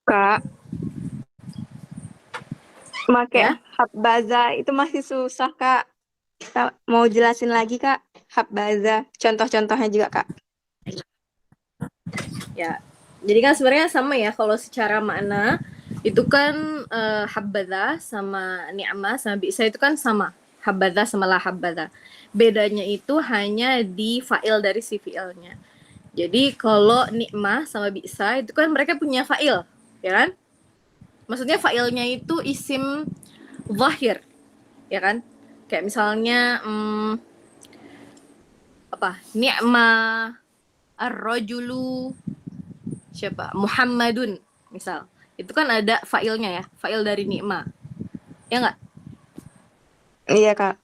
Kak, make Ya, habbaza itu masih susah, Kak. Kak, mau jelasin lagi, Kak? Habbaza, contoh-contohnya juga, Kak. ya. Jadi kan sebenarnya sama ya kalau secara makna itu kan habbadah sama ni'mah sama bisa itu kan sama. Habbadah sama la habbadah. Bedanya itu hanya di fa'il dari si fi'ilnya. Jadi kalau ni'mah sama bisa itu kan mereka punya fa'il, ya kan? Maksudnya fa'ilnya itu isim zahir, ya kan? Kayak misalnya apa? Ni'mah ar-rajulu siapa? Muhammadun misal. Itu kan ada fa'ilnya ya, fa'il dari ni'ma. Ya nggak? Iya, Kak.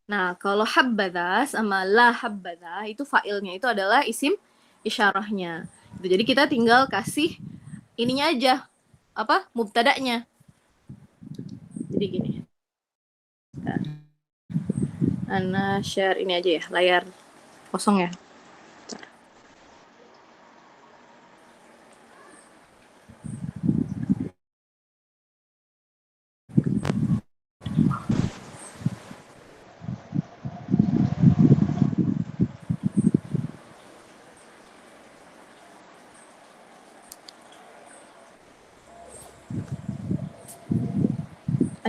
Nah, kalau habbada sama la habbada itu fa'ilnya itu adalah isim isyarahnya. Gitu. Jadi kita tinggal kasih ininya aja. Apa? Mubtada'nya. Jadi gini. Ana share ini aja ya, layar kosong ya.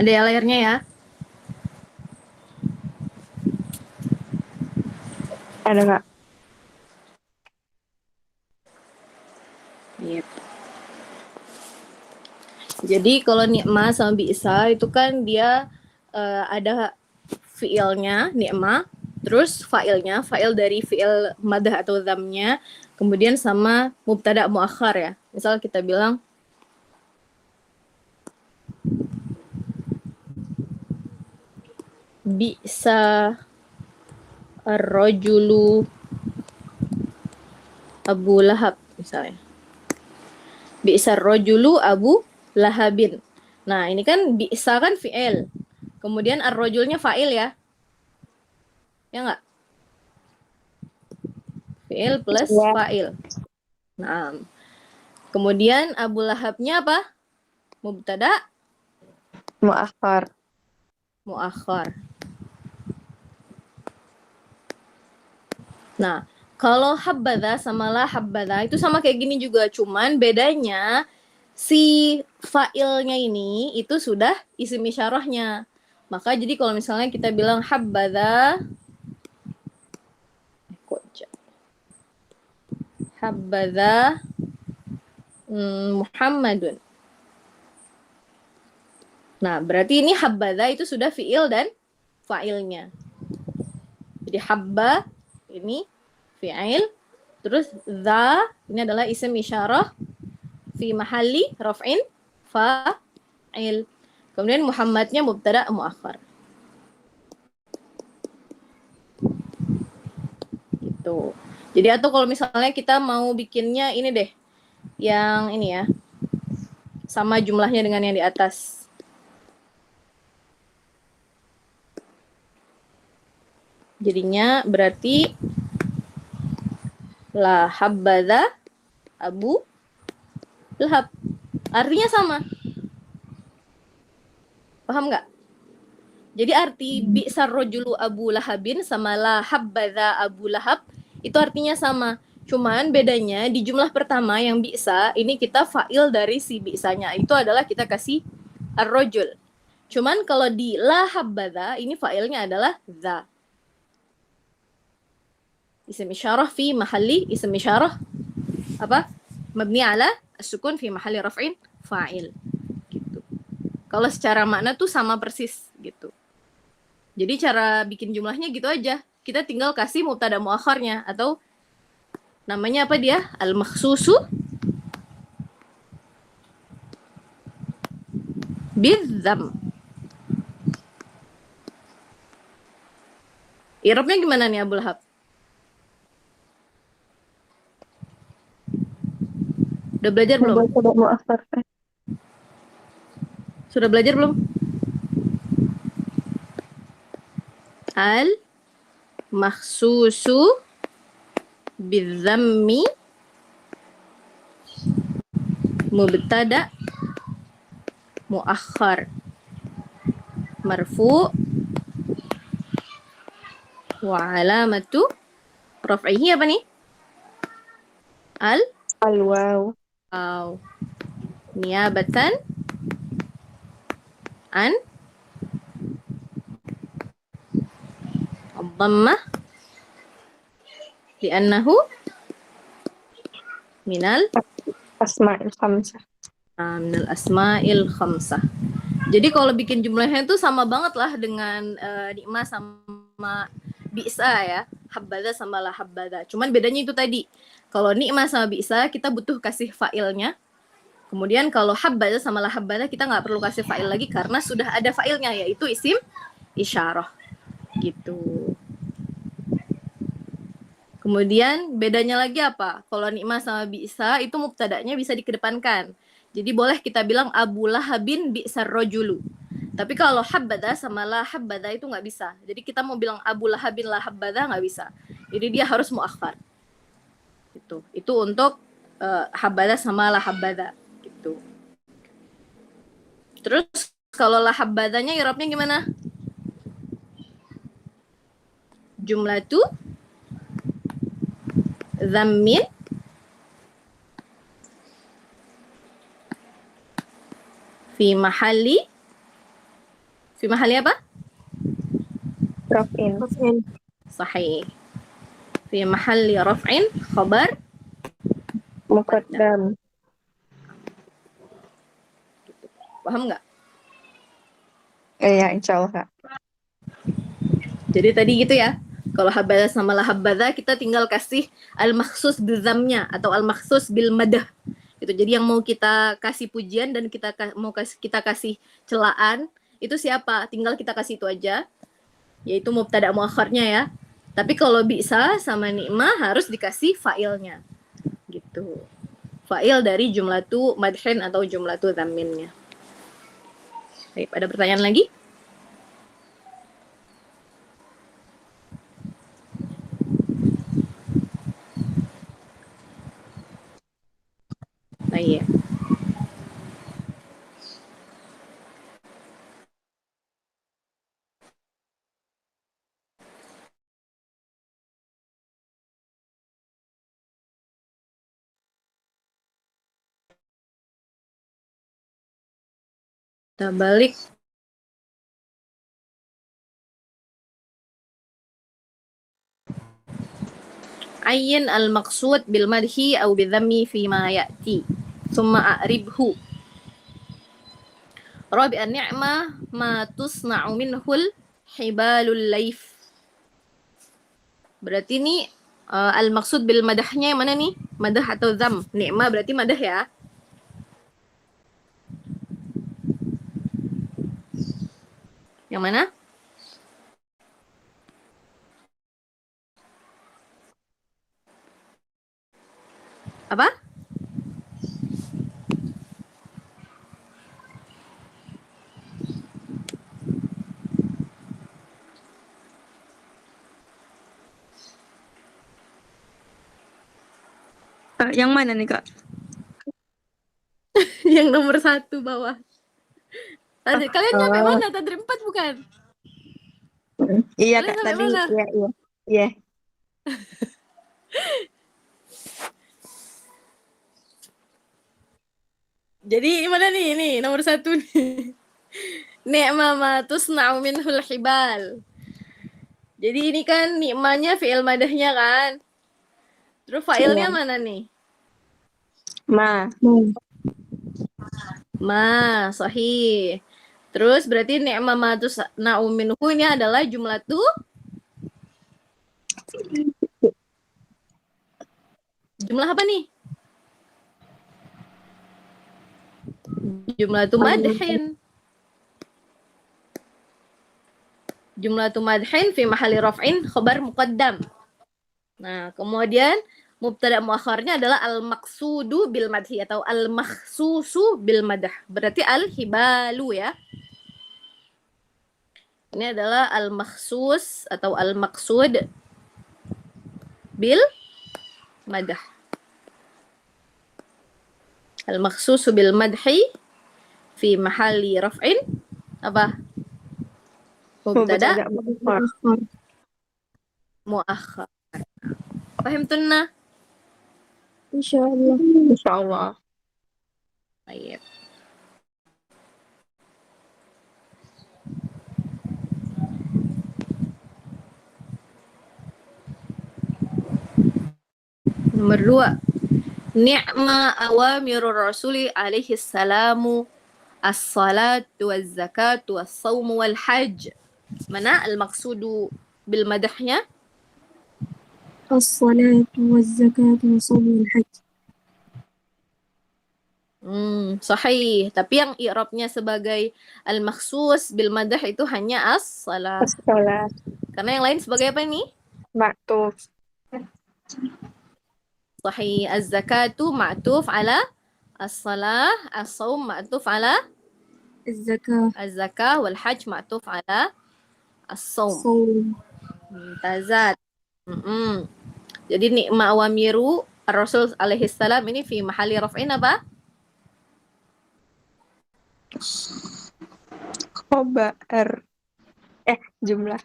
Ada ya layarnya ya. Ada, Kak. Yep. Jadi kalau ni'ma sama bi'sa itu kan dia ada fiilnya ni'ma, terus fa'ilnya, fa'il dari fi'il madah atau dhamnya, kemudian sama mubtada muakhar ya. Misal kita bilang bi'sa ar-rajulu Abu Lahab misalnya. Bi'sa ar-rajulu Abu Lahabin. Nah, ini kan bi'sa kan fi'il. Kemudian ar-rajulnya fa'il ya. Ya nggak? Fi'il plus Iya, fa'il. Nah, kemudian Abu Lahabnya apa? Mubtada muakhar. muakhar. Nah, kalau habbada sama la habbada itu sama kayak gini juga, cuman bedanya si fa'ilnya ini itu sudah isim isyarahnya. Maka jadi kalau misalnya kita bilang habbada habbada Muhammadun. Nah, berarti ini habbada itu sudah fi'il dan fa'ilnya. Jadi habba ini fi'il, terus za ini adalah isim isyarah fi mahalli raf'in fa'il. Kemudian Muhammadnya mubtada muakhar. Gitu. Jadi atau kalau misalnya kita mau bikinnya ini deh, yang ini ya, sama jumlahnya dengan yang di atas. Jadinya berarti la habbadha Abu Lahab. Artinya sama. Paham nggak? Jadi arti bi'sar rojulu Abu Lahabin sama la habbadha Abu Lahab itu artinya sama. Cuman bedanya di jumlah pertama yang bi'sa, ini kita fa'il dari si bi'sanya. Itu adalah kita kasih ar-rojul. Cuman kalau di la habbadha, ini fa'ilnya adalah za. Isim isyarah fi mahalli isim isyarah apa? Mabni ala as-sukun fi mahalli raf'in fa'il. Gitu. Kalau secara makna tuh sama persis gitu. Jadi cara bikin jumlahnya gitu aja. Kita tinggal kasih mubtada muakharnya atau namanya apa dia? Al-makhsusu bidzam. Irabnya gimana nih Abu Lahab? Udah belajar belum? Coba muakhar. Sudah belajar belum? Al-makhsusu bidzammi mubtada muakhar marfu wa alamatu raf'ihi apa nih? Al-waw. Aw niyabatan an dhammah li'annahu minal Asma'il khamsah. minal asma'il khamsah. Jadi kalau bikin jumlahnya itu sama banget lah dengan ni'mah sama bi'sa ya. Habbadha sama la habbadha. Cuman bedanya itu tadi. Kalau ni'mah sama bi'sa kita butuh kasih fa'ilnya. Kemudian kalau habbadha sama la habbadha kita nggak perlu kasih fa'il lagi karena sudah ada fa'ilnya yaitu isim isyarah. Gitu. Kemudian bedanya lagi apa? Kalau ni'mah sama bi'sa itu mubtada'nya bisa dikedepankan. Jadi boleh kita bilang Abu Lahabin bi'sar rojulu. Tapi kalau habbadha sama la habbadha itu nggak bisa. Jadi kita mau bilang Abu Lahabin la habbadha nggak bisa. Jadi dia harus muakhar. Gitu. Itu untuk habbadha sama la habbadha. Gitu. Terus kalau la habbadhanya i'rabnya gimana? Jumlatu dhammin fi mahalli apa? Raf'in. Sahih. Fi mahalli raf'in khabar Muqaddam. paham nggak? Iya, insya Allah, Kak. Jadi tadi gitu ya. Kalau habbadha sama la habbadha kita tinggal kasih al-makhsus bizamnya atau al-makhsus bil madah. Itu jadi yang mau kita kasih pujian dan kita kasih celaan itu siapa? Tinggal kita kasih itu aja. Yaitu mubtada muakharnya ya. Tapi kalau bi'sa sama ni'mah harus dikasih fa'ilnya. Gitu. Fa'il dari jumlatu madhin atau jumlatu dhamminnya. Baik, ada pertanyaan lagi? Nah, iya. Kita balik. Ayyin al-maqsud bil madhi au bidhammi fi ma ya'ti. Thumma a'ribhu. Rabi'an ni'mah ma tusna'u minhul hibalul laif. Berarti ini al-maqsud bil madahnya yang mana nih? Madah atau dham? Ni'mah berarti madah ya. Yang mana? Apa? Yang mana nih, Kak? Yang nomor 1 bawah. Tadi kalian nyampe mana? Tadi 4 bukan? Iya, Kalian Kak, sampai tadi. mana? Iya. Jadi mana nih? Ini nomor 1 nih. Ni'ma ma tusna'u minhul hibal. Jadi ini kan ni'manya fi'il madahnya kan? Terus fa'ilnya Iya. mana nih? Ma, sahih. Terus berarti ni'ma ma tusna'u minhu ini adalah jumlah tuh jumlah apa nih? Jumlah tuh madhin. Jumlah tuh madhin fi mahalli raf'in khabar muqaddam. Nah, kemudian mubtada muakharnya adalah al-maqsudu bil madhi atau al-makhsusu bil madah. Berarti al-hibalu ya. Ini adalah al-makhsus atau al-maqsud bil madah. Al-makhsusu bil madhi fi mahalli raf'in apa? Mubtada Mubtada muakhar. Fahimtunna? Insyaallah. Insyaallah. Baik. Nomor 2. Ni'ma awamirur rasuli alaihi salamu as-salatu waz-zakatu was-sawmu wal-hajj. Mana al-maqsudu bil madahnya? الصلاة والزكاة وصوم الحج. Sahih. Tapi yang i'rabnya sebagai al-makhsus bil madah itu hanya as-salah. As-salat. Karena yang lain sebagai apa ini? Ma'tuf. Sahih. Az-zakatu ma'tuf ala as-salah, as-sawm ma'tuf ala الزكاة. az-zakah, wal hajj ma'tuf ala as-sawm. صوم. Mumtazat. Jadi ni'ma awamiru ar-rasul alaihi salam ini fi mahali raf'in apa? Khobar. Jumlah.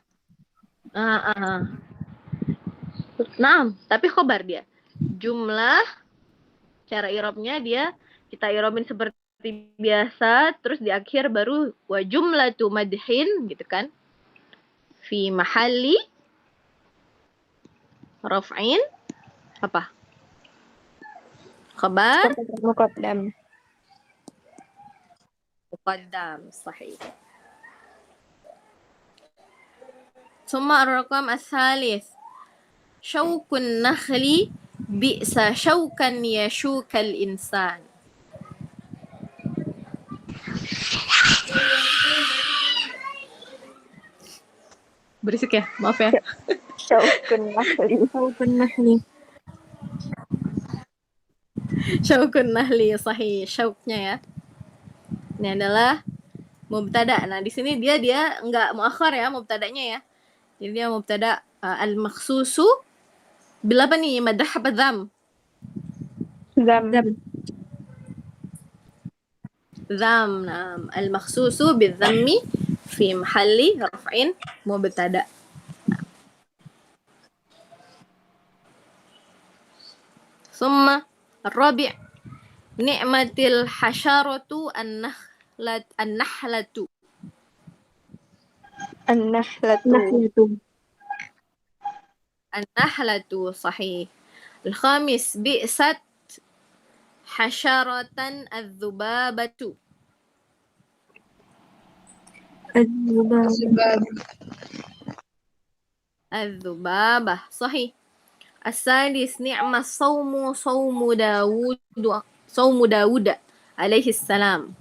Naam, tapi khobar dia. Jumlah cara i'rabnya dia kita i'rabin seperti biasa, terus di akhir baru wa jumlatu madhin gitu kan. Fi mahalli raf'in apa? Khabar Muqaddam. muqaddam, sahih. ثم الرقم الثالث شوك النخل بئس شوكا يشوك الإنسان. Berisik ya, maaf ya. Syaukun nahli. Syaukun nahli. Syaukun nahli, sahih. Syauknya ya. Ini adalah mubtada. Nah, di sini dia enggak muakhar ya mubtadanya ya. Jadi dia mubtada al-makhsusu bil apa nih? Madah apa dzam? Zam. Dzam. Nah, al-makhsusu bil dzammi fi mahalli raf'in mubtada. ثم الرابع نعمة الحشرة النحلة An-nahlatu. النحلة صحيح. الخامس بئست حشرة الذبابة. الذبابة صحيح. السادس نعم الصوم صوم داود عليه السلام.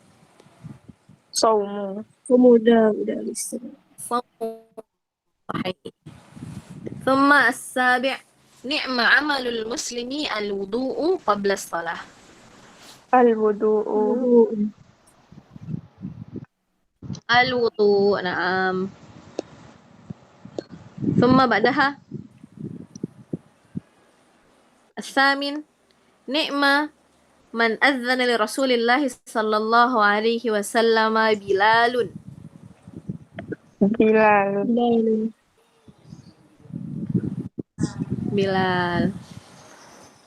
Saumu. Dawud alaihi salam. صوم صحيح. ثم السابع نعم عمل المسلم الوضوء قبل الصلاة. الوضوء نعم. ثم بعدها الثامن نعم من أذن لرسول الله صلى الله عليه وسلم بلال.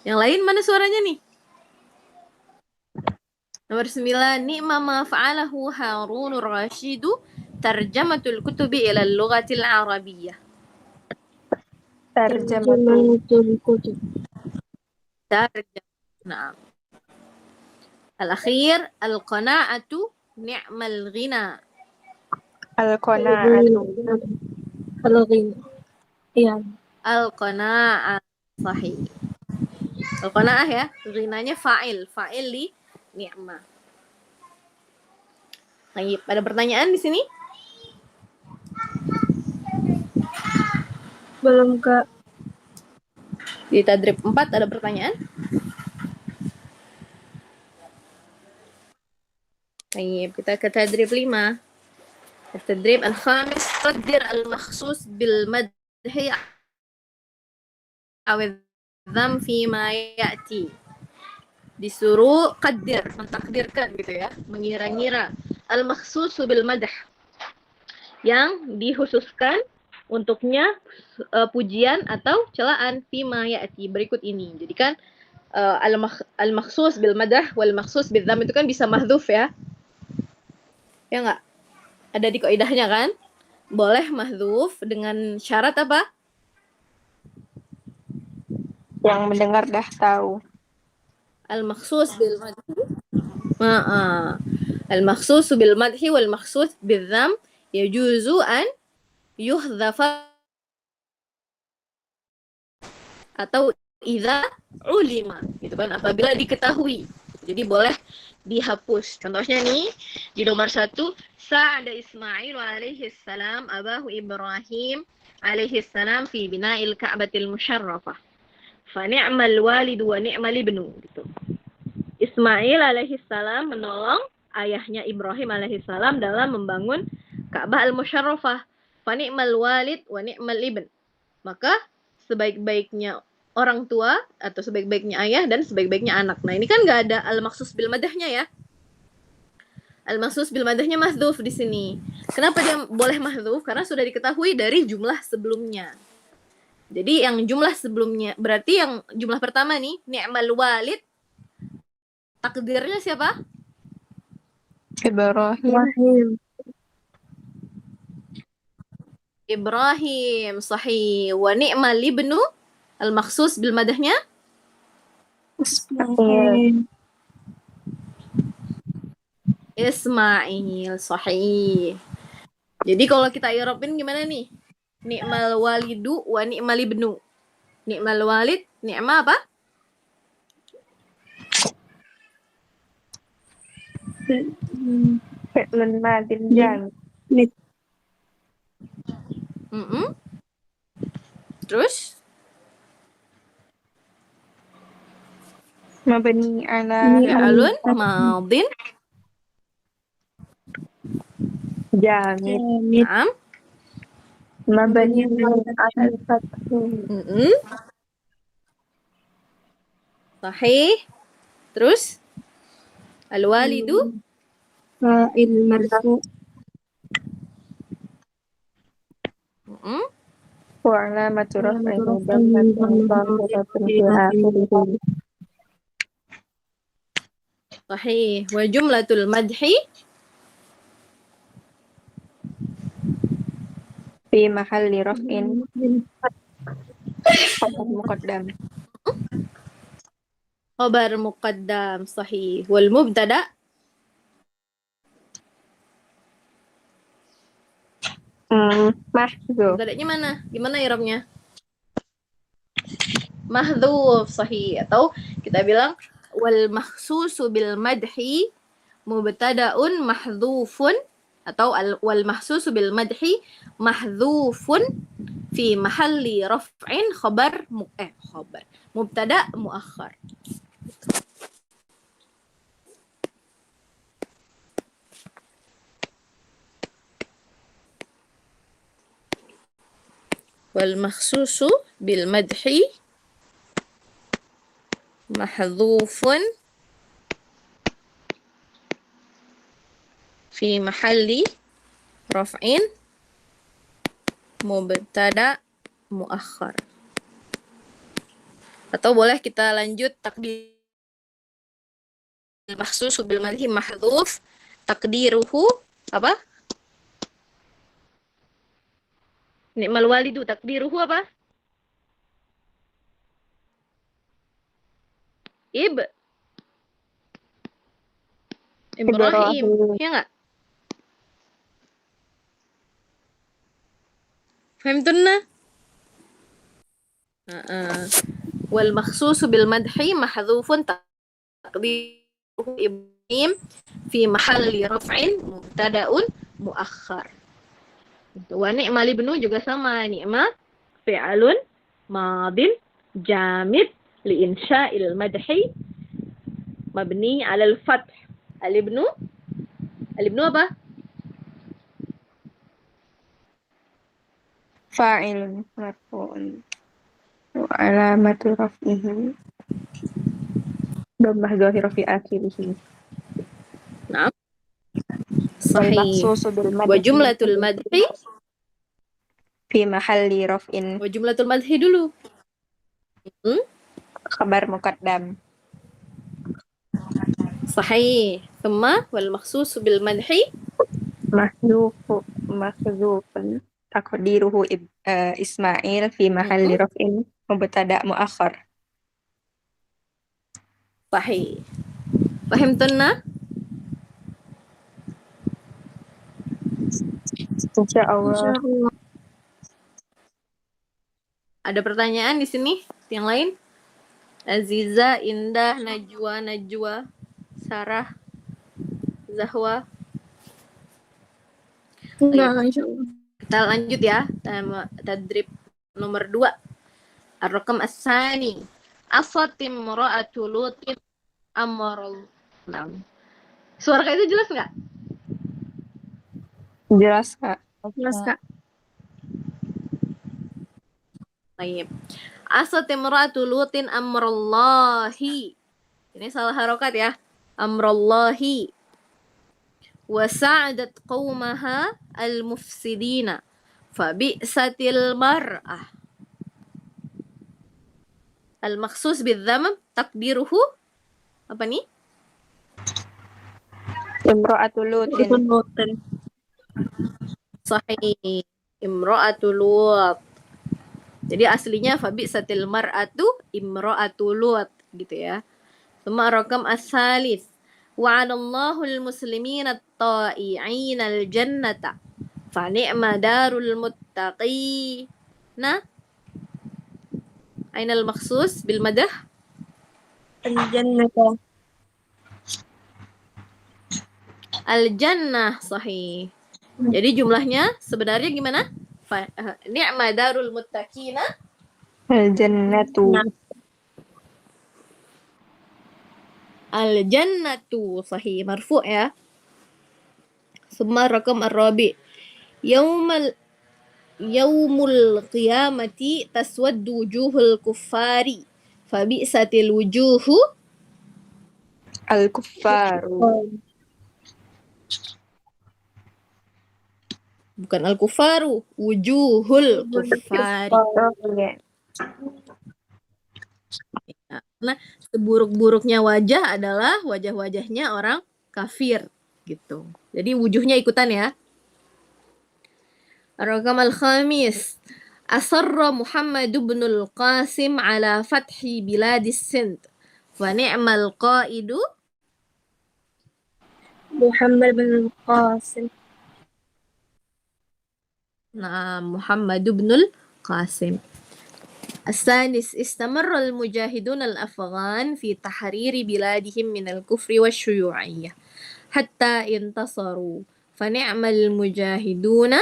Yang lain mana suaranya nih? Nomor 9 ni'ma ma fa'alahu Harunur Rashidu tarjamatul kutubi ila al-lughatil arabiyyah. Tarjamatul kutub. Na'am. Al-akhir al-qana'atu ni'mal ghina. Al-qana'atu. Iya. Al-qana'ah sahih. Al-qana'ah ya, ghinanya fa'il li ni'mah. Baik, ada pertanyaan di sini? Belum, Kak. Di tadrib 4 ada pertanyaan? Baik, kita ke tadrib 5. التدريب الخامس قدر المخصوص بالمدح أو الذم فيما يأتي. disuruh qadir, mentakdirkan gitu ya, mengira-ngira. Al-makhsusu bil madah, yang dikhususkan untuknya pujian atau celaan fima ya'ti, berikut ini. Jadi kan al-makhsus bil madah wal makhsus bil dzam itu kan bisa mahdzuf ya. Ya enggak? Ada di kaidahnya kan? Boleh mahdzuf dengan syarat apa? Yang mendengar dah tahu. Al-makhsus bil madhi. Al-makhsus bil madhi wal makhsus bil dzam yajuzu an yuhdhafa atau idza ulima, gitu kan, apabila diketahui. Jadi boleh dihapus. Contohnya nih di nomor 1, sa'ada Ismail alaihi salam abahu Ibrahim alaihi salam fi bina'il Ka'batil musyarrafah. Fa ni'mal walid wa ni'mal ibnu, gitu. Ismail alaihi salam menolong ayahnya Ibrahim alaihi salam dalam membangun Ka'bah al-musyarrafah. Fa ni'mal walid wa ni'mal ibn. Maka sebaik-baiknya orang tua atau sebaik-baiknya ayah dan sebaik-baiknya anak. Nah, ini kan nggak ada al-makhsus bil madahnya ya. Al-makhsus bil madahnya mahdzuf di sini. Kenapa dia boleh mahdzuf? Karena sudah diketahui dari jumlah sebelumnya. Jadi yang jumlah sebelumnya, berarti yang jumlah pertama nih, ni'mal walid, takdirnya siapa? Ibrahim. Ibrahim, sahih. Wa ni'mal ibnu, al-makhsus bil madahnya? Ismail. Ismail, sahih. Jadi kalau kita i'rabin gimana nih? Ni'mal walidu wa ni'mal ibnu. Ni'mal walid, ni'ma apa? Fi'lun madin jamid. Terus? Mabni ala Fi'alun madin jamid. Naam. Mabni ala al-fath. Sahih. Terus? Al-walidu Fa'il marfu. Wa alamatu raf'ihi dhammatun dhahiratun fi akhirih. sahih. Wa jumlatul madhi Fi mahalli raf'in khabar muqaddam. khabar muqaddam, sahih. Wal mubtada Mahdzuf. mubtadanya mana? Gimana i'rabnya? Mahdzuf, sahih. Atau kita bilang wal mahsusu bil madhi mubtada'un mahdzufun, atau wal mahsusu bil madhi mahdzufun fi mahalli raf'in khabar mubtada muakhar. Wal mahsusu bil madhi mahdzufun fi mahalli raf'in mubtada muakhar. Atau boleh kita lanjut takdir mahsus bil madhi mahdzuf takdiruhu apa? Ni'mal walidu takdiruhu apa? Ibrahim, ya enggak? Fahimtunna? Wal makhsus bil madhi mahdzufun taqdiruhu Ibrahim fi mahalli raf'in mubtada'un muakhar. Wa ni'mal ibnu juga sama, ni'ma fi'alun madin jamid li insya'il madhi mabni 'ala al-fath. Al-ibnu apa? Fa'il marfu'un wa alamatu raf'ihi Dhammah dhahira fi akhirih. Naam. Wal Sahih. maqsusu bil Wa madhi jumlatul madhi. fi mahalli raf'in Wa jumlatul madhi dulu. khabar muqaddam. Sahih. Thumma wal maqsusu bil madhi. Mahdzufun taqdiruhu Ismail fi mahalli raf'in mubtada muakhar. Sahih. Fahimtunna? Insyaallah. Ada pertanyaan di sini? Yang lain? Aziza, Indah, Najwa, Sarah, Zahwa. Enggak, insyaallah. Kita lanjut ya. Tadrib nomor 2. Ar-Raqam As-Sani. Asatim mura'atu lutin amrul. Suara kayak itu jelas nggak? Jelas, Kak. Jelas, Kak. Baik. Asatim mura'atu lutin amrullahi. Ini salah harokat ya. Amrullahi. Wasa'adat qawmaha al-mufsidina. Fabi'satil mar'ah. Al-maqsus bil-dhamm takdiruhu apa nih? Imra'atul lutin. Sahih. Imra'atu Lut. Jadi aslinya fabi'satil mar'atu imra'atu Lut gitu ya. Tsumma rakam as-salis. Wa'adallahu al-muslimina at-ta'i'ina al-jannata. Fa ni'ma darul muttaqina. Aina al-maqsus bil madah? Al-jannah. Al-jannah, sahih. Jadi jumlahnya sebenarnya gimana? Ni'ma darul muttaqina. Al-jannatu. Al-jannatu, sahih, marfu' ya. Summa rakam ar-rabi. Yaumul qiyamati taswaddu wujuhul kuffari. Fabi'satil wujuhu Al-kuffaru. bukan al-kuffaru, wujuhul kuffari. Nah, seburuk-buruknya wajah adalah wajah-wajahnya orang kafir gitu. Jadi wujuhnya ikutan ya. Ar-Raqam al-Khamis. Asarra Muhammad ibn al-Qasim ala fathi biladis Sind. Wa ni'mal qaidu Muhammad bin Qasim. Nah, Muhammad ibn al-Qasim. السادس استمر المجاهدون الأفغان في تحرير بلادهم من الكفر والشيوعية حتى انتصروا فنعم المجاهدون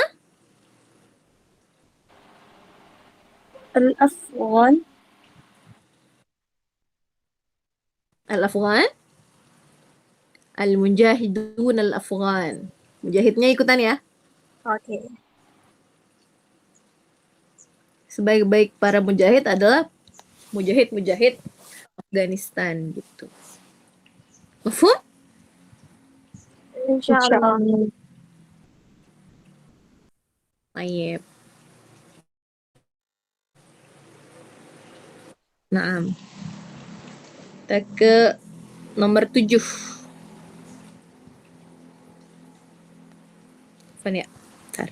Al-Afghan. الأفغان المجاهدون الأفغان mujahidnya ikutan ya. Oke. Sebaik-baik para mujahid adalah mujahid Afghanistan gitu. Mafhum? Insyaallah. Baik. Naam. Kita ke nomor 7. Fania. Bentar.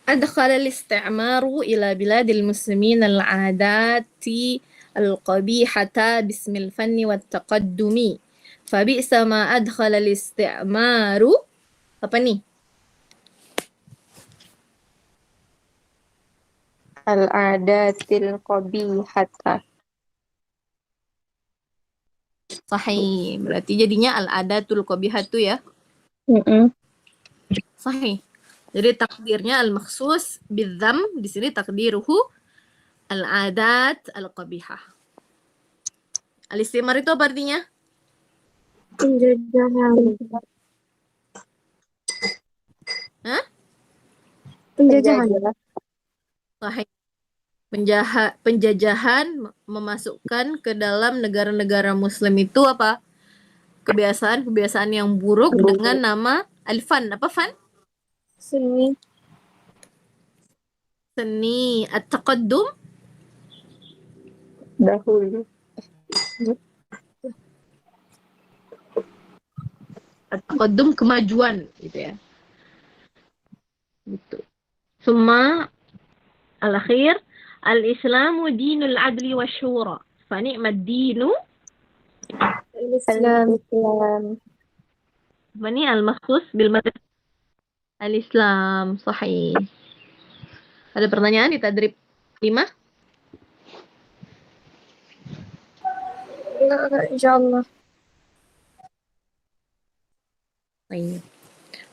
أدخل الاستعمار إلى بلاد المسلمين العادات القبيحة باسم الفن والتقدم فبئس ما أدخل الاستعمار apa nih? Al-adatil qabihata. Sahih. Berarti jadinya al-adatul qabihatu ya. Sahih. Jadi takdirnya al-makhsus bidzam, di sini takdiruhu al-adat al-qabihah. Al-istimar itu apa artinya? Penjajahan. Hah? Penjajahan. Sahih. Penjajahan memasukkan ke dalam negara-negara muslim itu apa? Kebiasaan-kebiasaan yang buruk dengan nama al-fan. Apa fan? Seni. Seni at-taqaddum. Dahulu. At-taqaddum kemajuan gitu ya. Gitu. Summa al-akhir al-islamu dinul adli wa syura. Fa ni'mad dinu Al-Islam. fa ni al-makhsus bil madad al-Islam. Sahih. Ada pertanyaan di tadrib 5? لا إن شاء الله. طيب.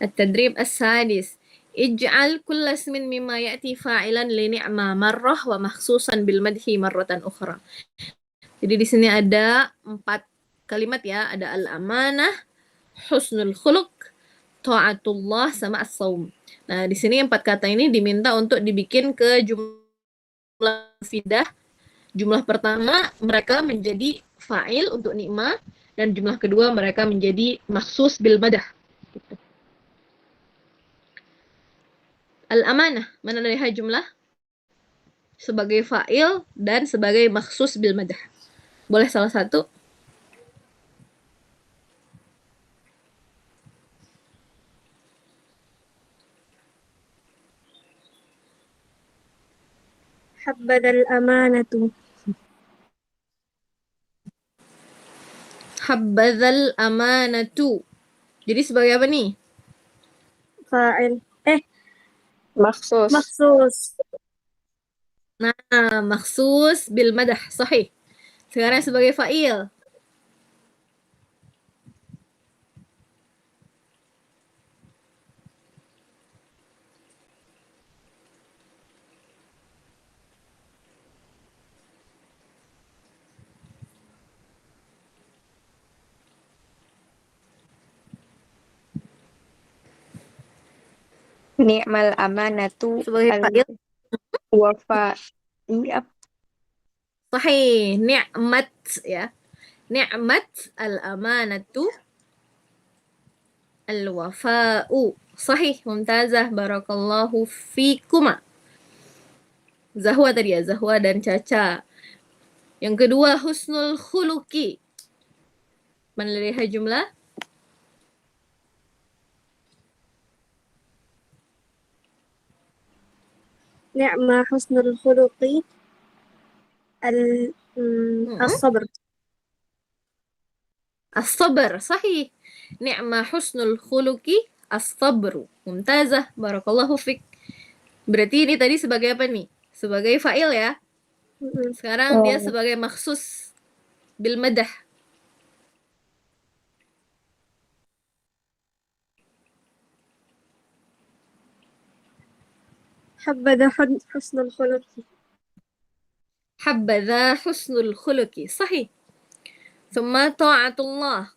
التدريب السادس اجعل كل اسم مما يأتي فاعلا لنعمة مرة ومخصوصا بالمدح مرة أخرى. Jadi di sini ada 4 kalimat ya, ada al-amanah, husnul khuluq, ta'atullah, sama as-saum. Nah, di sini 4 kata ini diminta untuk dibikin ke jumlah fidah. Jumlah pertama mereka menjadi fa'il untuk ni'mah, dan jumlah kedua mereka menjadi maksus bil madah. Gitu. Al-amanah, mana dari jumlah? Sebagai fa'il dan sebagai maksus bil madah. Boleh salah satu? حبذا الأمانة. Habbadzal amanatu. Jadi sebagai apa nih? فاعل. Maksus. مخصوص. Nah, maksus bil madah. Sahih. Sekarang sebagai fa'il. Ni'mal amanatu Sebagai fa'il. al-wafa. Iya. Sahih. Ni'mat ya. Ni'mat al-amanatu al-wafa'u. Sahih. Mumtazah. Barakallahu fikuma. Zahwa tadi ya. Zahwa dan Caca. Yang kedua, husnul khuluki. Mana dari jumlah? نعم حسن الخلق. الصبر. As-sabr, sahih. Ni'ma husnul khuluki as-sabru. Mumtazah, barakallahu fik. Berarti ini tadi sebagai apa nih? Sebagai fa'il ya. Sekarang dia sebagai maksus bil madah. حبذا حسن الخلق. Habbadha husnul khuluki. Sahih. Thumma ta'atullah.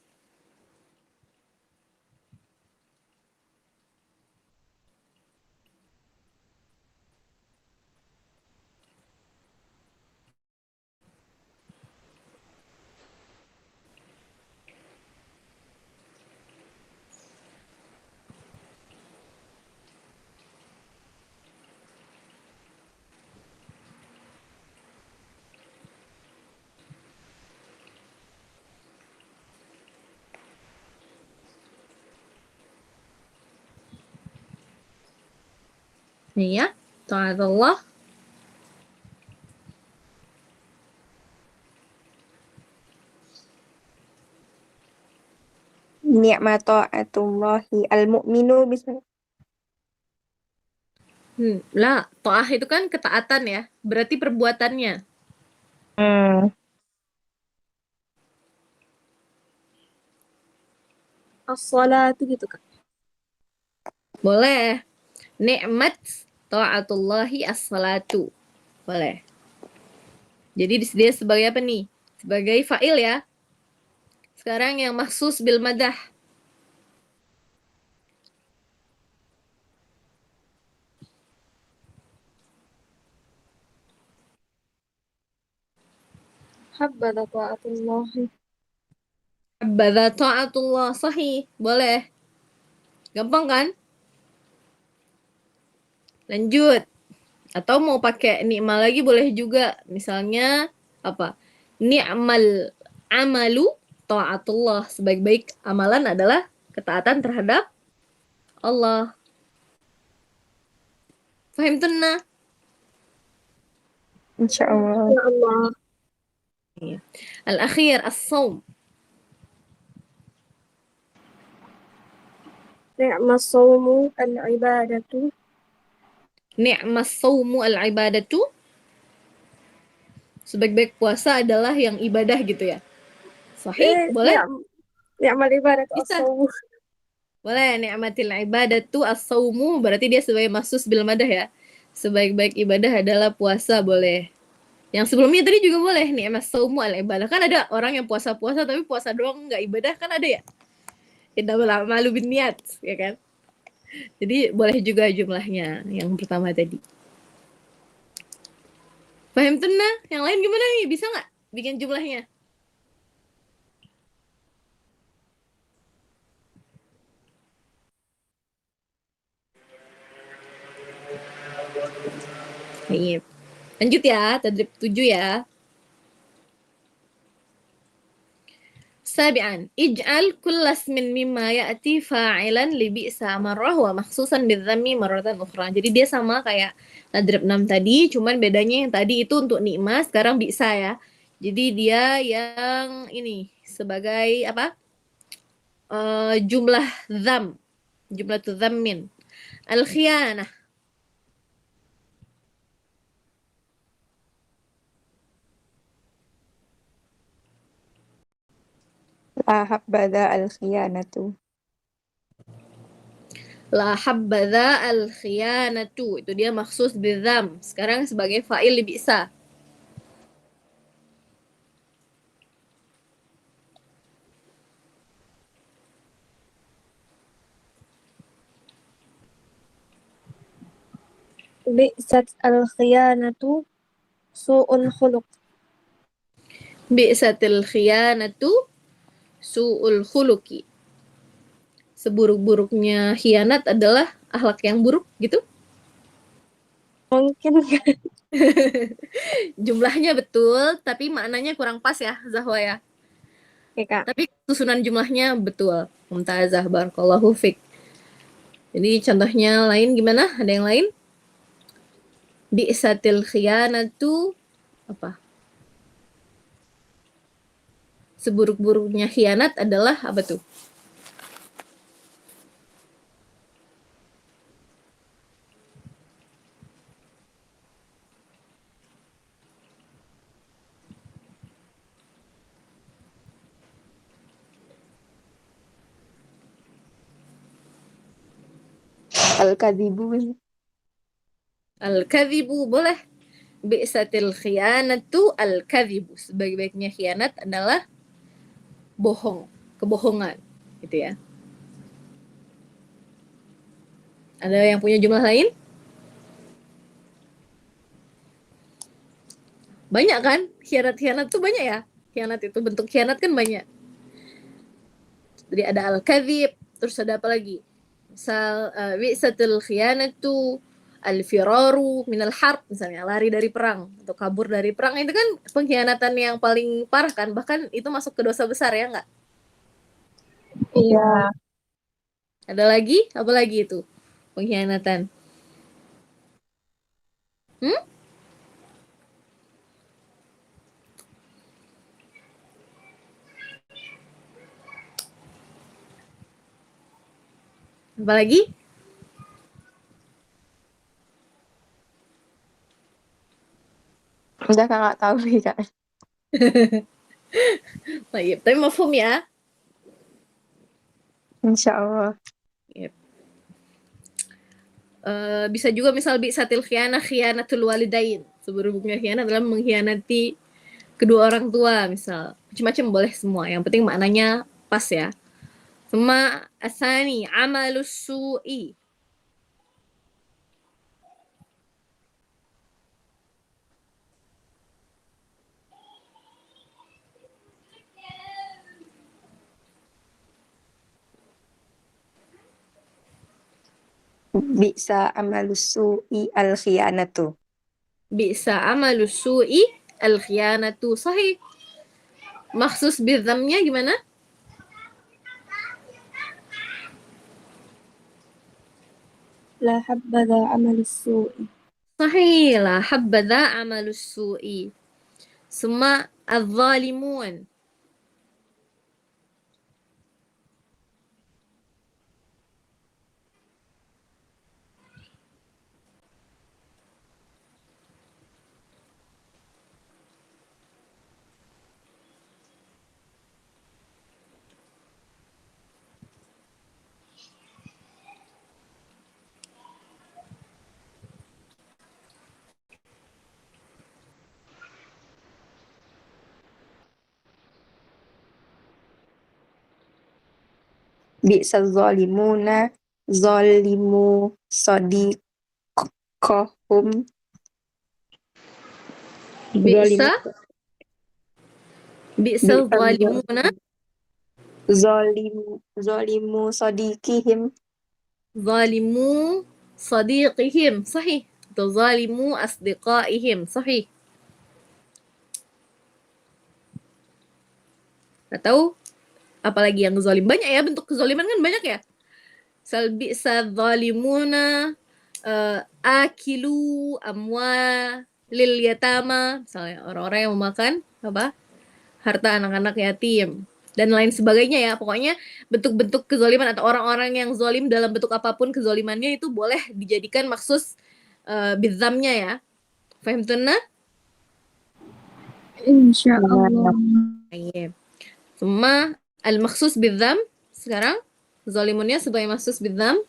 Nih ya. Ta'atullah. Ni'ma ta'atullahi al-mu'minu bisa. Lah, ta'ah itu kan ketaatan ya. Berarti perbuatannya. الصلاة gitu kan. Boleh. Ni'mat ta'atullahi as-salatu. Boleh. Jadi dia sebagai apa nih? Sebagai fa'il ya. Sekarang yang maksus bil madah. حبذا طاعة الله. Habadha ta'atullah, sahih. Boleh. Gampang kan? Lanjut. Atau mau pakai ni'mal lagi boleh juga. Misalnya apa? Ni'mal amalu ta'atullah. Sebaik-baik amalan adalah ketaatan terhadap Allah. Fahim tunnah? Insyaallah. Ya Allah. Al-akhir, as-sawm. نعم الصوم العبادة. Ni'mas sawmu al-ibadatu. Sebaik-baik puasa adalah yang ibadah gitu ya. Sahih? Boleh? نعم العبادة Bisa. الصوم. Boleh. Ni'matil ibadatu as-sawmu. Berarti dia sebagai maksus bil madah ya. Sebaik-baik ibadah adalah puasa, boleh. Yang sebelumnya tadi juga boleh. Ni'mas sawmu al-ibadah. Kan ada orang yang puasa-puasa tapi puasa doang nggak ibadah, kan ada ya. Innamal a'malu binniyat, ya kan? Jadi boleh juga jumlahnya yang pertama tadi. Paham tuh? Yang lain gimana nih? Bisa nggak bikin jumlahnya? Baik. Lanjut ya, tadrib 7 ya. Sabi'an, ij'al kulla ismin mimma ya'ti fa'ilan li bi'sa marrah wa makhsusan bidzammi marratan ukhra. Jadi dia sama kayak tadrib 6 tadi, cuman bedanya yang tadi itu untuk nikmah, sekarang bi'sa ya. Jadi dia yang ini sebagai apa? Jumlah dzam, jumlah dzammin. Al-khiyanah. La habadha al-khiyanatu. La habbadha al-khiyanatu. Itu dia maksus bidzam. Sekarang sebagai fa'il li bi'sa. بئست الخيانة سوء الخلق. Bi'satil khiyanatu su'ul khuluki. Seburuk-buruknya khianat adalah akhlak yang buruk gitu. ممكن. Jumlahnya betul, tapi maknanya kurang pas ya, Zahwa ya. Ya Kak. Tapi susunan jumlahnya betul. Mumtazah, barakallahu fik. Jadi contohnya lain gimana? Ada yang lain? Bi'satil khiyanatu apa? Seburuk-buruknya khianat adalah apa tuh? Al-kadzibu. Al-kadhibu boleh. Bi'satil khiyanatu al-kadhibu. Sebaik-baiknya khianat adalah bohong, kebohongan gitu ya. Ada yang punya jumlah lain? Banyak kan? Khianat-khianat tuh banyak ya. Khianat itu bentuk khianat kan banyak. Jadi ada al-kadhib, terus ada apa lagi? Misal bi'satil khiyanatu al-firaru minal harb, misalnya lari dari perang atau kabur dari perang, itu kan pengkhianatan yang paling parah kan, bahkan itu masuk ke dosa besar ya nggak? Iya. Ada lagi? Apa lagi itu pengkhianatan? Apa lagi? Udah Kak, nggak tahu nih Kak. Baik, tapi mafhum ya. Insyaallah. Bisa juga misal bi'satil khianah khiyanatul walidain. Seburuk-buruknya khianat adalah mengkhianati kedua orang tua, misal macam-macam boleh semua. Yang penting maknanya pas ya. Suma asani amalus su'i. Bi'sa amalus su'i al-khiyanatu. Bi'sa amalus su'i al-khiyanatu. Sahih. Maksus bidhamnya gimana? لا حبذا عمل السوء. Sahih. La habbadha amalus su'i. Suma al-zalimun. Bi'sa zalimuna zalimu sadiqahum. Bi'sa bi'sa zalimuna Zalimu sadiqihim. zalimu sadiqihim. Sahih. Atau zalimu asdiqaihim. Sahih. Atau apalagi yang zalim, banyak ya, bentuk kezaliman kan banyak ya. Bi'sa zalimuna akilu amwalil yatama, misalnya orang-orang yang memakan apa harta anak-anak yatim dan lain sebagainya ya. Pokoknya bentuk-bentuk kezaliman atau orang-orang yang zalim dalam bentuk apapun kezalimannya itu boleh dijadikan maksus bidzamnya ya. Fahimtuna? إن شاء الله. Baik. Semua al-maksus bidzam sekarang zalimunnya sebagai maksus bidzam.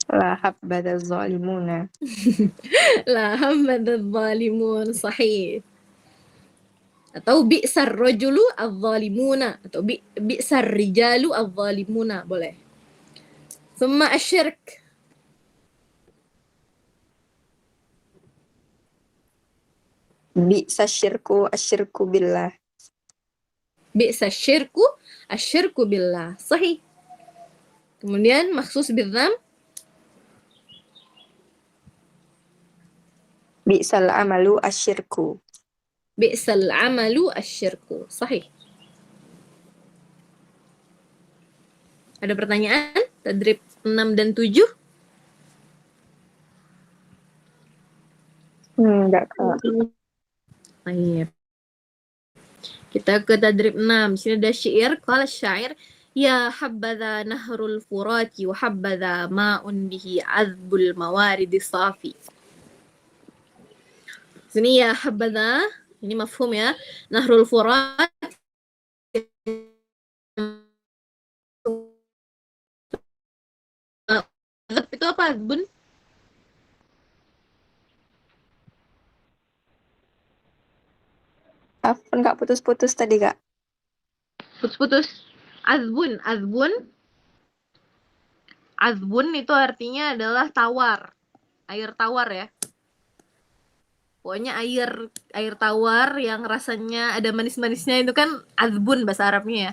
La habbadha zalimuna. La hammada zalimun. Sahih. Atau bi'sar rajulu adh-dhalimuna atau bi'sar rijalu adh-dhalimuna boleh. Summa asyirk. Bi'sa syirku asyirku billah. Bi'sa syirku asyirku billah. Sahih. Kemudian maksus bidzam. Bi'sal amalu asyirku. Bi'sal amalu asyirku. Sahih. Ada pertanyaan? Tadrib 6 dan 7? Enggak, Kak. Baik. Kita ke tadrib 6. Di sini ada syair. Qala syair, ya habbadha nahrul furati wa habbadha ma'un bihi azbul mawaridi safi. Sini ya habbadha, ini mafhum ya. Nahrul furat itu apa, Bun? Afwan, Kak, putus-putus tadi, Kak. Putus-putus. Azbun, azbun. Azbun itu artinya adalah tawar. Air tawar ya. Pokoknya air tawar yang rasanya ada manis-manisnya itu kan azbun bahasa Arabnya ya.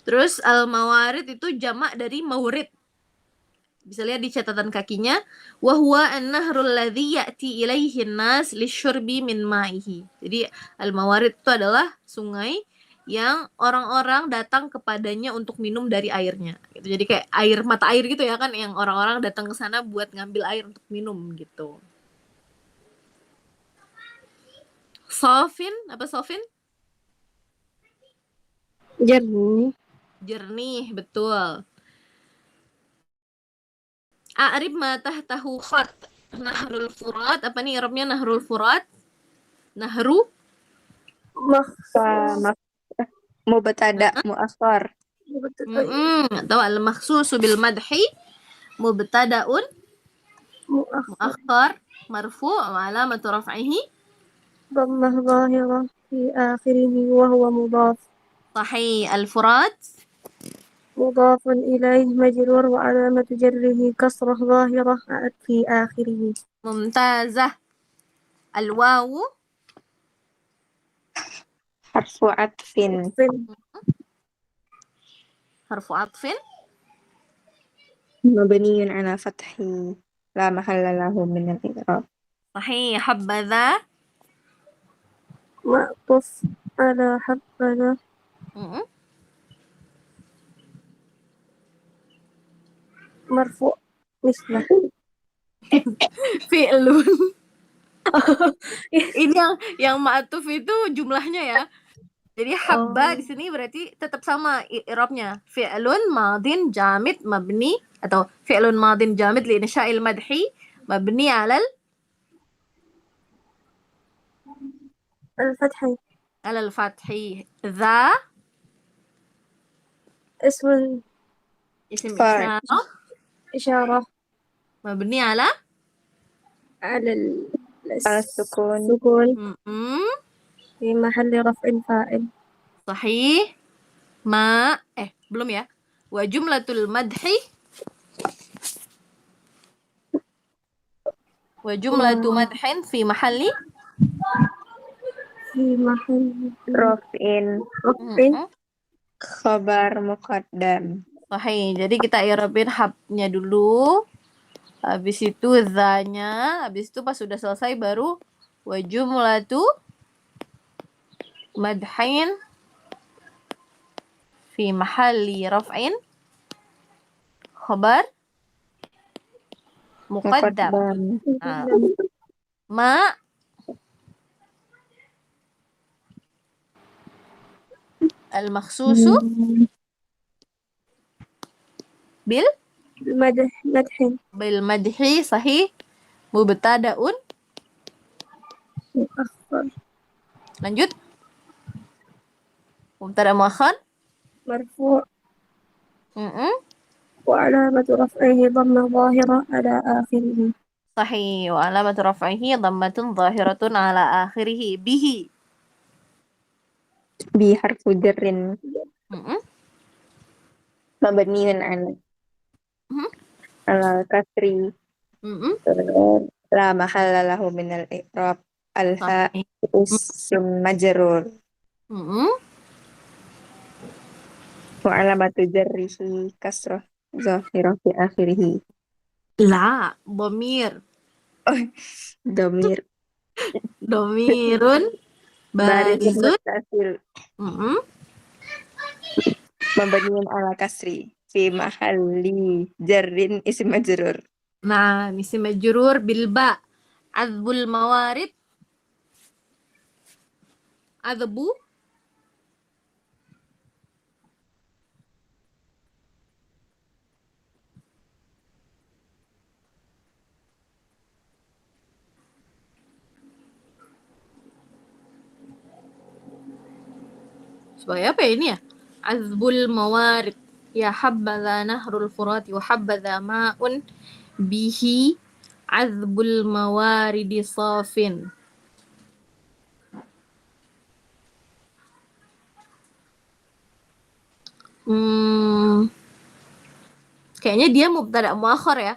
Terus al-mawarid itu jamak dari maurid. Bisa lihat di catatan kakinya, wa huwa an-nahrul ladzi ya'ti ilaihi an-nas lisyurbi min ma'ihi. Jadi al-mawarid itu adalah sungai yang orang-orang datang kepadanya untuk minum dari airnya. Gitu. Jadi kayak air mata air gitu ya kan, yang orang-orang datang ke sana buat ngambil air untuk minum gitu. Sofin, apa Sofin? Jernih. Jernih, betul. A'rib ma tahtahu khat. Nahrul furat, apa nih Arabnya nahrul furat? Nahru Mubtada mu'akhar. atau al-makhsusu bil madhi mubtada'un mu'akhkhar marfu' wa alamatu raf'ihi ضمة ظاهرة في آخره وهو مضاف sahih. Al-furat مضاف إليه مجرور وعلامة جره كسرة ظاهرة في آخره mumtazah. Al-wawu حرف عطف harfu atfin مبني على فتح لا محل له من الإعراب. sahih. Habadha معطوف على حبذا مرفوع مثله fi'lun. Ini yang ma'tuf itu jumlahnya ya. Jadi habba di sini berarti tetap sama i'rabnya. Fi'lun madin jamid mabni atau fi'lun madin jamid li insya'il madhi mabni 'alal الفتح fathi. Dha اسم isim Fa'il. isyarah إشارة mabni 'ala على السكون. السكون mm في محل رفع فاعل sahih. Belum ya. Wa jumlatul madhi wa jumlatu madhin fi mahalli في محل Rofin رفع khabar muqaddam. sahih. Jadi kita i'rabin habnya dulu. Habis itu zanya, habis itu pas sudah selesai baru wa jumlatu madhin fi mahalli raf'in khabar muqaddam. Ah. Ma al-makhsusu bil مدح bil madhi sahih mubtada'un. مؤخر Lanjut. Mubtada muakhar. مرفوع Mm-mm. وعلامة رفعه ضمة ظاهرة على آخره Sahih. Wa alamatu raf'ihi dhammatun zahiratun ala akhirih bihi. Bi harfu jarrin Mm-mm. mabniun ala Mhm. kasri Mm-mm. la mahalla lahu min al-i'rab. Al-ha Sahih. ism majrur Mm-mm. wa alamatu jarrihi kasrah zahirah fi akhirih. La, bomir. Domir Domirun baris barisun. muttasil Mm-mm. mabniun ala kasri fi mahalli jarrin ism majrur. Nah, misi majrur bilba. Azbul mawarid. Azbu. Supaya apa ya ini ya? Azbul mawarid. Ya habbaza nahrul furati wa habbaza ma'un bihi azbul mawaridi safin. Kayaknya dia mubtada muakhar ya.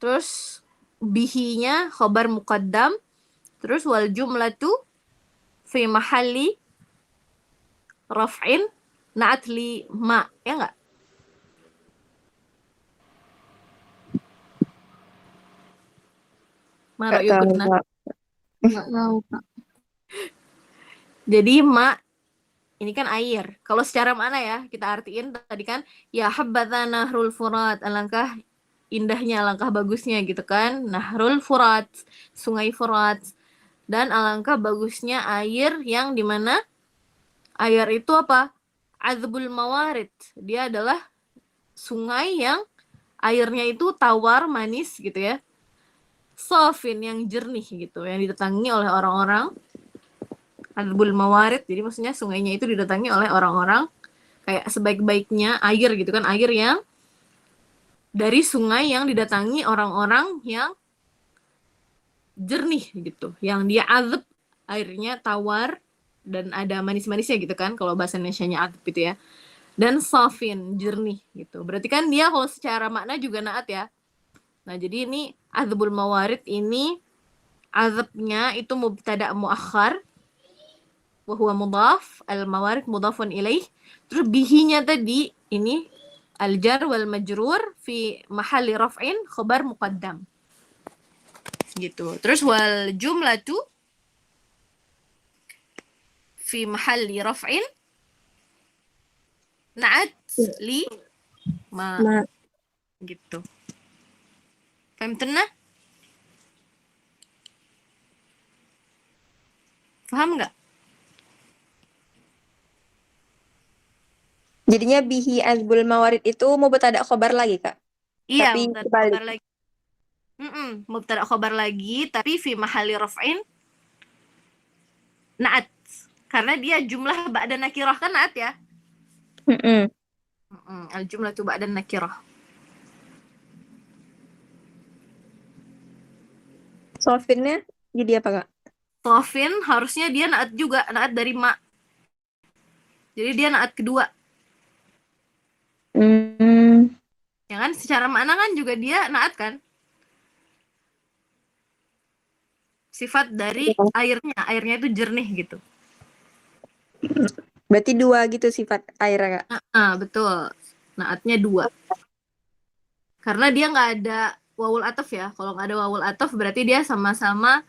Terus bihinya khobar muqaddam. Terus wal jumlatu fi mahalli raf'in na'at li ma. Ya enggak? Ma Nggak tahu, ra'yukunna. Kak. nggak tahu Kak Jadi ma ini kan air. Kalau secara mana ya kita artiin tadi kan ya habbatha nahrul furat, alangkah indahnya, alangkah bagusnya gitu kan. Nahrul furat, sungai furat. Dan alangkah bagusnya air yang dimana air itu apa? Azbul mawarid. Dia adalah sungai yang airnya itu tawar, manis gitu ya. Sofin yang jernih gitu, yang didatangi oleh orang-orang. Azbul mawarid, jadi maksudnya sungainya itu didatangi oleh orang-orang kayak sebaik-baiknya air gitu kan, air yang dari sungai yang didatangi orang-orang yang jernih gitu. Yang dia azab, airnya tawar dan ada manis-manisnya gitu kan kalau bahasa Indonesianya azab itu ya. Dan safin, jernih gitu. Berarti kan dia kalau secara makna juga naat ya. Nah, jadi ini azabul mawarid ini azabnya itu mubtada muakhar wa huwa mudhaf, al mawarid mudhafun ilaih. Terus bihinya tadi ini al jar wal majrur fi mahalli raf'in khabar muqaddam. Gitu. Terus wal jumlatu fi mahalli raf'in na'at li ma Nah, gitu. Fahimtuna? Paham nggak? Jadinya bihi azbul mawarid itu mubtada khobar lagi, Kak. Iya, Tapi mubtada kebalik. khobar lagi. Mubtada khobar lagi, tapi fi mahalli raf'in naat. Karena dia jumlah ba'da nakirah kan naat ya. Mm-mm. Al jumlah tu ba'da nakirah. Sofinnya jadi apa, Kak? Sofin harusnya dia naat juga, naat dari ma. Jadi dia naat kedua. Hmm. Ya kan secara makna kan juga dia naat kan. Sifat dari airnya, airnya itu jernih gitu. Berarti dua gitu sifat air, Kak. Betul. Naatnya dua. Karena dia nggak ada wawul ataf ya. Kalau nggak ada wawul ataf berarti dia sama-sama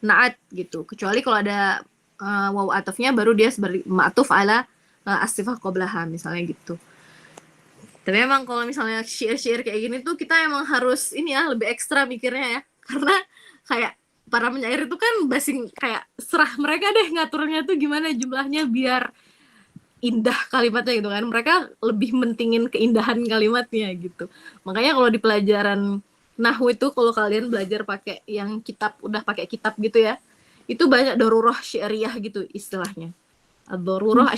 naat gitu. Kecuali kalau ada wawu atafnya baru dia sebagai ma'tuf ala asifah qoblaha misalnya gitu. Tapi emang kalau misalnya syair-syair kayak gini tuh kita emang harus ini ya lebih ekstra mikirnya ya. Karena kayak para penyair itu kan basing kayak serah mereka deh ngaturnya tuh gimana jumlahnya biar indah kalimatnya gitu kan. Mereka lebih mentingin keindahan kalimatnya gitu. Makanya kalau di pelajaran Nahwu itu kalau kalian belajar pakai yang kitab udah pakai kitab gitu ya, itu banyak darurah syariah gitu istilahnya. Darurah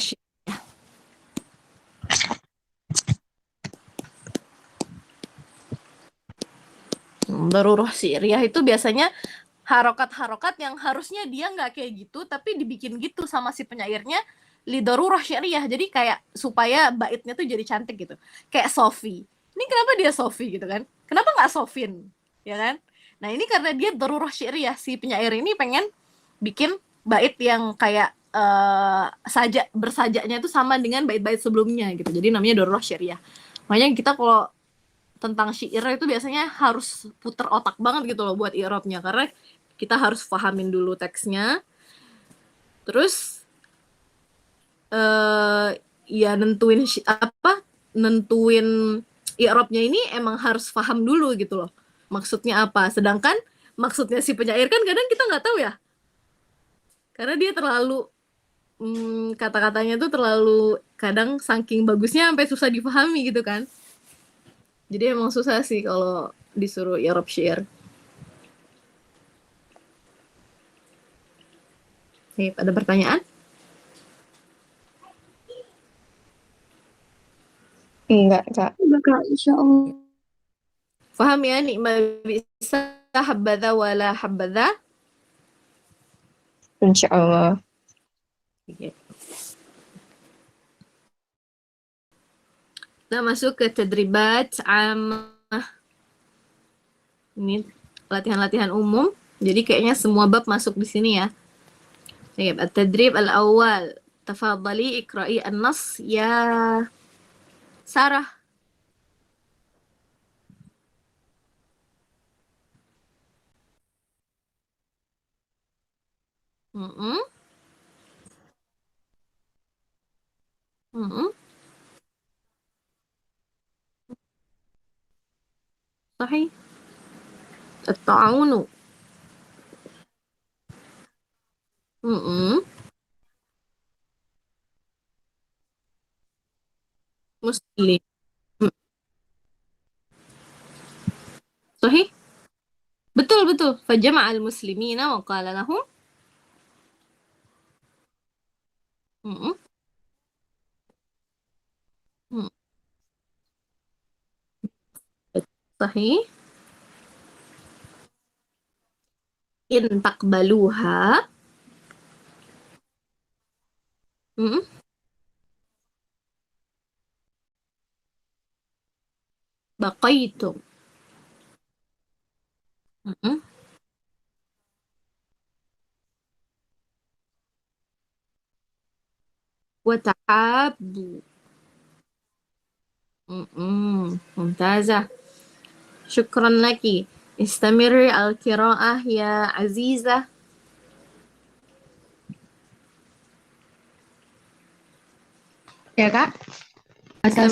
darurah syariah itu biasanya harokat-harokat yang harusnya dia nggak kayak gitu tapi dibikin gitu sama si penyairnya li darurah syariah. Jadi kayak supaya baitnya tuh jadi cantik gitu. Kayak Sofi. Ini kenapa dia Sofi gitu kan? Kenapa nggak Sofin? Ya kan? Nah, ini karena dia darurah syariah si penyair ini pengen bikin bait yang kayak saja bersajaknya itu sama dengan bait-bait sebelumnya gitu. Jadi namanya darurah syariah. Makanya kita kalau tentang syair itu biasanya harus puter otak banget gitu loh buat i'rabnya karena kita harus pahamin dulu teksnya. Terus ya nentuin i'rabnya ini emang harus paham dulu gitu loh. Maksudnya apa? Sedangkan maksudnya si penyair kan kadang kita nggak tahu ya. Karena dia terlalu kata-katanya tuh terlalu kadang saking bagusnya sampai susah dipahami gitu kan. Jadi emang susah sih kalau disuruh i'rab syair. Nih, ada pertanyaan? Enggak, Kak. udah Kak, insya Allah. Paham ya nikmat bisa habadha wala habadha? Insya Allah. Kita masuk ke tadribat amah. Ini latihan-latihan umum. Jadi kayaknya semua bab masuk di sini ya. Baik, at-tadrib al-awwal. Tafadhali ikra'i an-nas ya Sarah. Mm-mm. Mm-mm. صحيح. الطاعون. Mm-mm. Muslim. صحيح. betul betul. فجمع المسلمين وقال لهم. Mm-mm. Mm. صحيح. in taqbaluha. Mm-mm. Baqaitum. Mm-mm. Wa tahabbu. Mm-mm. Mumtazah. Syukran laki. Istamir al-qira'ah ya Azizah. Ya, Kak. Istamir